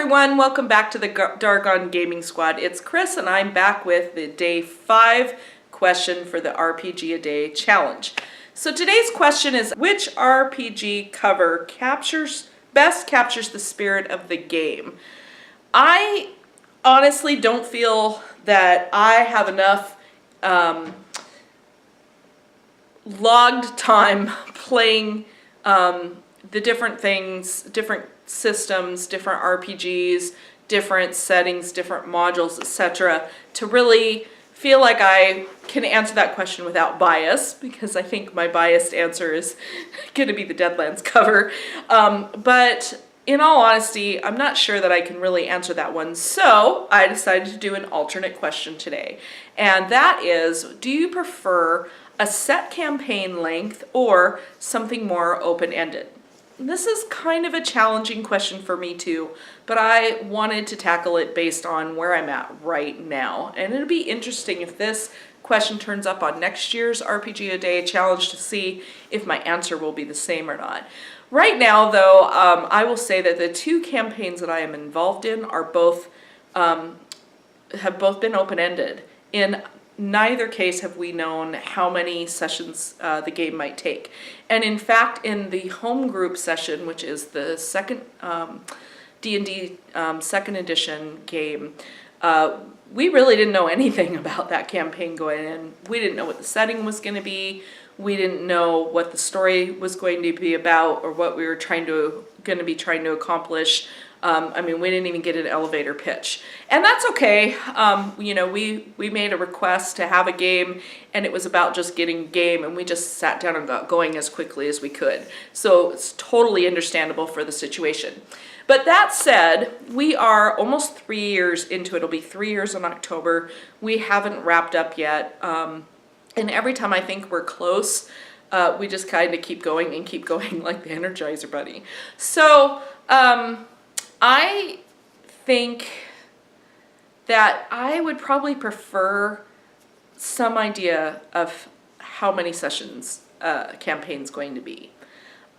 everyone, welcome back to the Dargon Gaming Squad. It's Chris and I'm back with the day 5 question for the RPG a Day challenge. So today's question is, which RPG cover best captures the spirit of the game? I honestly don't feel that I have enough logged time playing the different things, different systems, different RPGs, different settings, different modules, etc., to really feel like I can answer that question without bias, because I think my biased answer is going to be the Deadlands cover. But in all honesty, I'm not sure that I can really answer that one, so I decided to do an alternate question today. And that is, do you prefer a set campaign length or something more open-ended? This is kind of a challenging question for me too, but I wanted to tackle it based on where I'm at right now. And it'll be interesting if this question turns up on next year's RPG a Day challenge to see if my answer will be the same or not. Right now though, I will say that the 2 campaigns that I am involved in are have both been open-ended. In neither case have we known how many sessions the game might take. And in fact, in the home group session, which is the second D&D second edition game, we really didn't know anything about that campaign going in. We didn't know what the setting was going to be. We didn't know what the story was going to be about or what we were going to be trying to accomplish. I mean, we didn't even get an elevator pitch. And that's okay. You know, we made a request to have a game, and it was about just getting a game, and we just sat down and got going as quickly as we could. So it's totally understandable for the situation. But that said, we are almost 3 years into it. It'll be 3 years in October. We haven't wrapped up yet. And every time I think we're close, we just kind of keep going and keep going like the Energizer Bunny. So, I think that I would probably prefer some idea of how many sessions a campaign's going to be.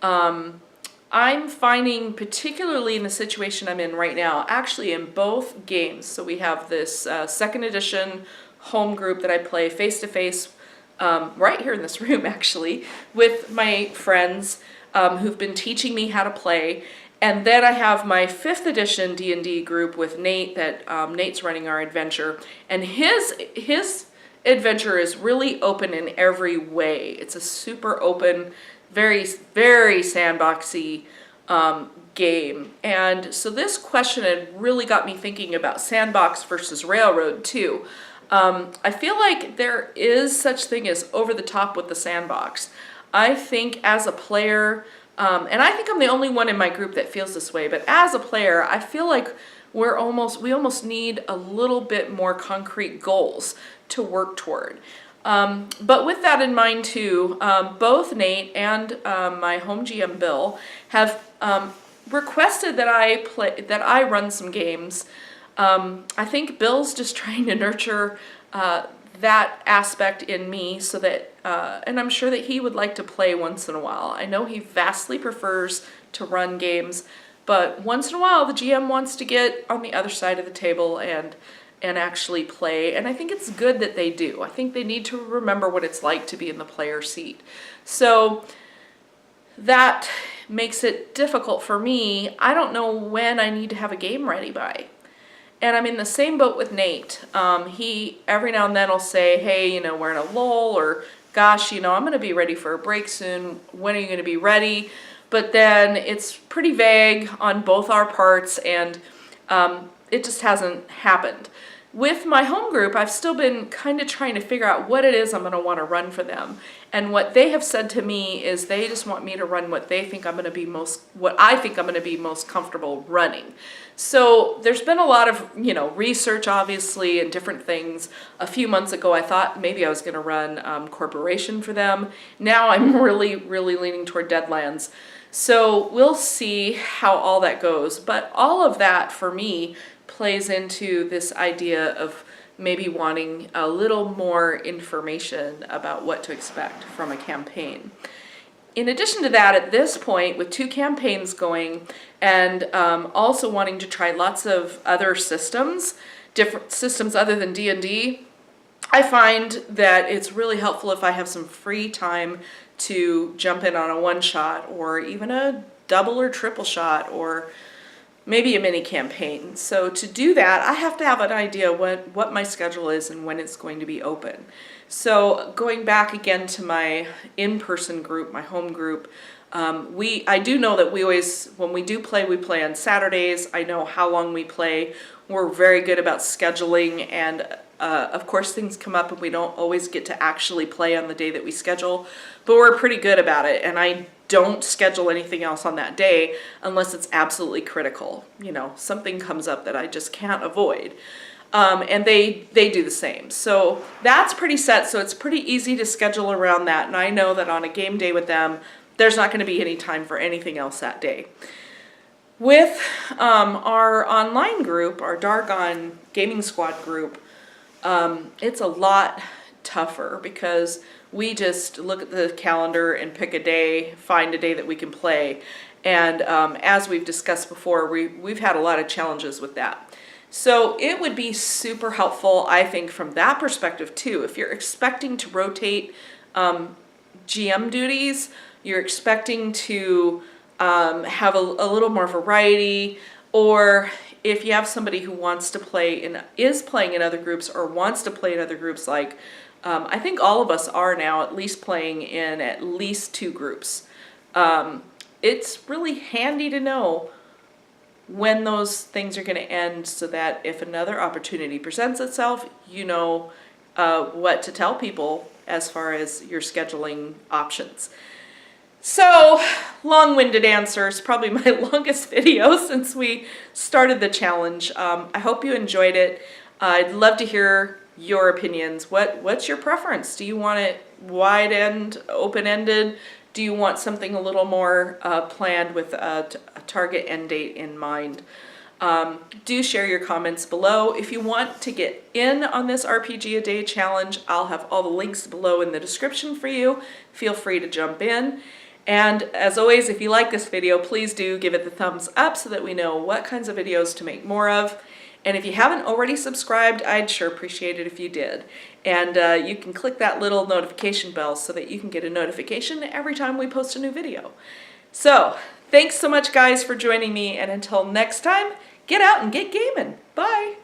I'm finding, particularly in the situation I'm in right now, actually in both games, so we have this second edition home group that I play face-to-face right here in this room actually, with my friends who've been teaching me how to play. And then I have my 5th edition D&D group with Nate that Nate's running our adventure. And his adventure is really open in every way. It's a super open, very, very sandboxy game. And so this question had really got me thinking about sandbox versus railroad too. I feel like there is such thing as over the top with the sandbox. I think as a player, and I think I'm the only one in my group that feels this way, but as a player, I feel like we almost need a little bit more concrete goals to work toward. But with that in mind too, both Nate and my home GM Bill have requested that I run some games. I think Bill's just trying to nurture that aspect in me so that, and I'm sure that he would like to play once in a while. I know he vastly prefers to run games, but once in a while the GM wants to get on the other side of the table and actually play, and I think it's good that they do. I think they need to remember what it's like to be in the player seat. So that makes it difficult for me. I don't know when I need to have a game ready by. And I'm in the same boat with Nate. He every now and then will say, hey, you know, we're in a lull, or gosh, you know, I'm going to be ready for a break soon. When are you going to be ready? But then it's pretty vague on both our parts, and it just hasn't happened. With my home group, I've still been kind of trying to figure out what it is I'm going to want to run for them. And what they have said to me is they just want me to run what I think I'm going to be most comfortable running. So there's been a lot of, you know, research obviously and different things. A few months ago I thought maybe I was going to run Corporation for them. Now I'm really, really leaning toward Deadlands. So we'll see how all that goes. But all of that for me plays into this idea of maybe wanting a little more information about what to expect from a campaign. in addition to that, at this point, with 2 campaigns going and also wanting to try lots of other systems, different systems other than D&D, I find that it's really helpful if I have some free time to jump in on a one-shot or even a double or triple shot or maybe a mini campaign. So to do that, I have to have an idea what my schedule is and when it's going to be open. So going back again to my in-person group, my home group, I do know that when we do play, we play on Saturdays. I know how long we play. We're very good about scheduling, and of course things come up and we don't always get to actually play on the day that we schedule, but we're pretty good about it, and I don't schedule anything else on that day unless it's absolutely critical. You know, something comes up that I just can't avoid. And they do the same. So that's pretty set, so it's pretty easy to schedule around that, and I know that on a game day with them, there's not going to be any time for anything else that day. With our online group, our Dargon Gaming Squad group, it's a lot tougher because we just look at the calendar and pick a day, find a day that we can play. And as we've discussed before, we've had a lot of challenges with that. So it would be super helpful, I think, from that perspective too. If you're expecting to rotate GM duties, you're expecting to have a little more variety, or if you have somebody who wants to play and is playing in other groups or wants to play in other groups, like I think all of us are now at least playing in at least 2 groups. It's really handy to know when those things are going to end so that if another opportunity presents itself, you know what to tell people as far as your scheduling options. So, long-winded answers, probably my longest video since we started the challenge. I hope you enjoyed it. I'd love to hear your opinions. What's your preference? Do you want it wide-end, open-ended? Do you want something a little more planned with a target end date in mind? Do share your comments below. If you want to get in on this RPG a Day challenge, I'll have all the links below in the description for you. Feel free to jump in. And as always, if you like this video, please do give it the thumbs up so that we know what kinds of videos to make more of. And if you haven't already subscribed, I'd sure appreciate it if you did. And you can click that little notification bell so that you can get a notification every time we post a new video. So, thanks so much guys for joining me, and until next time, get out and get gaming. Bye!